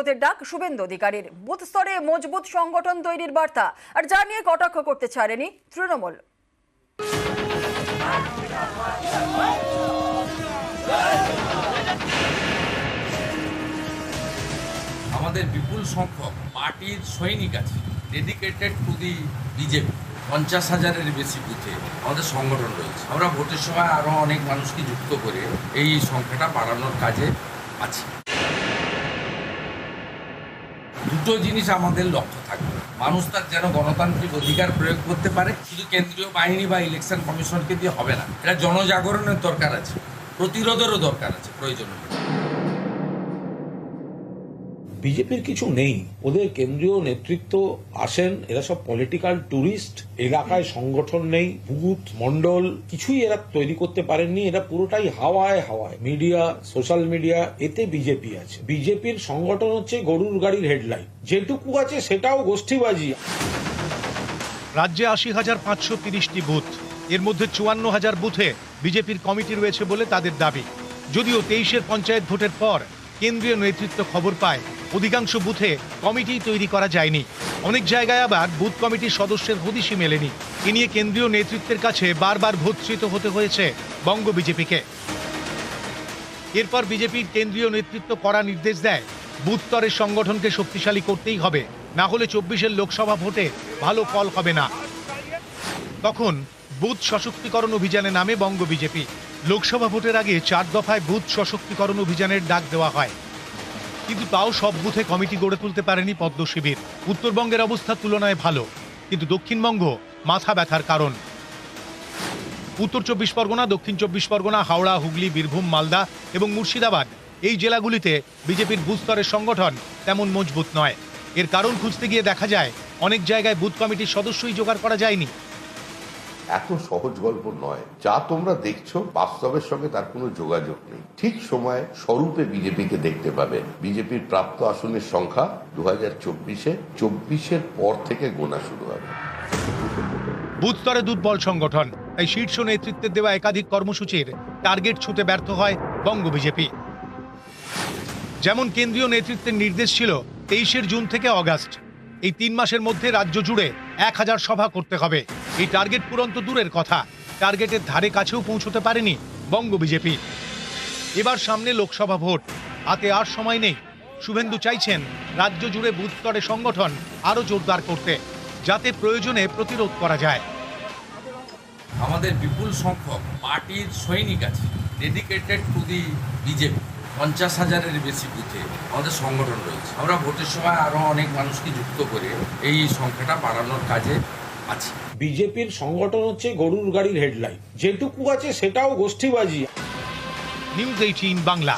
ঐক্যবদ্ধের ডাক শুভেন্দু অধিকারীর। বুথ স্তরে মজবুত সংগঠন তৈরির বার্তা, আর যা নিয়ে কটাক্ষ করতে ছাড়েনি তৃণমূল। আমাদের বিপুল সংখ্যক পার্টির সৈনিক আছে ডেডিকেটেড টু দি বিজেপি। 50,000-এর বেশি বুথে আমাদের সংগঠন রয়েছে। আমরা ভোটের সময় আরও অনেক মানুষকে যুক্ত করে এই সংখ্যাটা বাড়ানোর কাজে আছি। দুটো জিনিস আমাদের লক্ষ্য থাকবে, মানুষ তার যেন গণতান্ত্রিক অধিকার প্রয়োগ করতে পারে। শুধু কেন্দ্রীয় বাহিনী বা ইলেকশন কমিশনকে দিয়ে হবে না, এটা জনজাগরণের দরকার আছে, প্রতিরোধেরও দরকার আছে প্রয়োজন। বিজেপির কিছু নেই, ওদের কেন্দ্রীয় নেতৃত্ব আসেন, এরা সব পলিটিক্যাল ট্যুরিস্ট। এলাকায় সংগঠন নেই, বুথ মন্ডল কিছুই এরা তৈরি করতে পারেননি। এরা পুরোটাই হাওয়ায় হাওয়ায়, মিডিয়া, সোশ্যাল মিডিয়া, এতে বিজেপি আছে। বিজেপির সংগঠন হচ্ছে গরুর গাড়ির হেডলাইন, যেটুকু আছে সেটাও গোষ্ঠীবাজি। রাজ্যে 80,530টি বুথ, এর মধ্যে 54,000 বুথে বিজেপির কমিটি রয়েছে বলে তাদের দাবি। যদিও 23-এর পঞ্চায়েত ভোটের পর কেন্দ্রীয় নেতৃত্ব খবর পায় অধিকাংশ বুথে কমিটি তৈরি করা যায়নি। অনেক জায়গায় আবার বুথ কমিটির সদস্যের হদিশই মেলেনি। এ নিয়ে কেন্দ্রীয় নেতৃত্বের কাছে বারবার ভর্ৎসিত হতে হয়েছে বঙ্গ বিজেপিকে। এরপর বিজেপির কেন্দ্রীয় নেতৃত্ব কড়া নির্দেশ দেয়, বুথ স্তরের সংগঠনকে শক্তিশালী করতেই হবে, না হলে 24-এর লোকসভা ভোটে ভালো ফল হবে না। তখন বুথ সশক্তিকরণ অভিযানে নামে বঙ্গ বিজেপি। লোকসভা ভোটের আগে 4 দফায় বুথ সশক্তিকরণ অভিযানের ডাক দেওয়া হয়, কিন্তু তাও সব বুথে কমিটি গড়ে তুলতে পারেনি পদ্ম শিবির। উত্তরবঙ্গের অবস্থা তুলনায় ভালো, কিন্তু দক্ষিণবঙ্গ মাথা ব্যথার কারণ। উত্তর 24 পরগনা, দক্ষিণ 24 পরগনা, হাওড়া, হুগলি, বীরভূম, মালদা এবং মুর্শিদাবাদ, এই জেলাগুলিতে বিজেপির বুথ স্তরের সংগঠন তেমন মজবুত নয়। এর কারণ খুঁজতে গিয়ে দেখা যায় অনেক জায়গায় বুথ কমিটির সদস্যই জোগাড় করা যায়নি। এত সহজ গল্প নয়, যা তোমরা দেখছো বাস্তবের সঙ্গে তার কোনো যোগাযোগ নেই। ঠিক সময় স্বরূপে বিজেপিকে দেখতে পাবেন। বিজেপির প্রাপ্ত আসনের সংখ্যা 2024-এর পর থেকে গোনা শুরু হবে। বুথ স্তরে দুর্বল সংগঠন, তাই শীর্ষ নেতৃত্বের দেওয়া একাধিক কর্মসূচির টার্গেট ছুঁতে ব্যর্থ হয় বঙ্গ বিজেপি। যেমন কেন্দ্রীয় নেতৃত্বের নির্দেশ ছিল 23 জুন থেকে অগাস্ট, এই 3 মাসের মধ্যে রাজ্য জুড়ে 1000 সভা করতে হবে। এই টার্গেট পূরণ তো দূরের কথা, টার্গেটের ধারে কাছেও পৌঁছতে পারেনি বঙ্গ বিজেপি। এবার সামনে লোকসভা ভোট, হাতে আর সময় নেই। শুভেন্দু চাইছেন রাজ্য জুড়ে বুথ স্তরে সংগঠন আরো জোরদার করতে, যাতে প্রয়োজনে প্রতিরোধ করা যায়। আমাদের বিপুল সংখ্যক পার্টির সৈনিক আছে ডেডিকেটেড টু দি বিজেপি। 50,000-এর বেশি বুথে আমাদের সংগঠন রয়েছে। আমরা ভোটের সময় আরও অনেক মানুষকে যুক্ত করে এই সংখ্যাটা বাড়ানোর কাজে আছি। বিজেপির সংগঠন হচ্ছে গরুর গাড়ির হেডলাইন, যেটুকু আছে সেটাও গোষ্ঠীবাজি। নিউজ 18 বাংলা।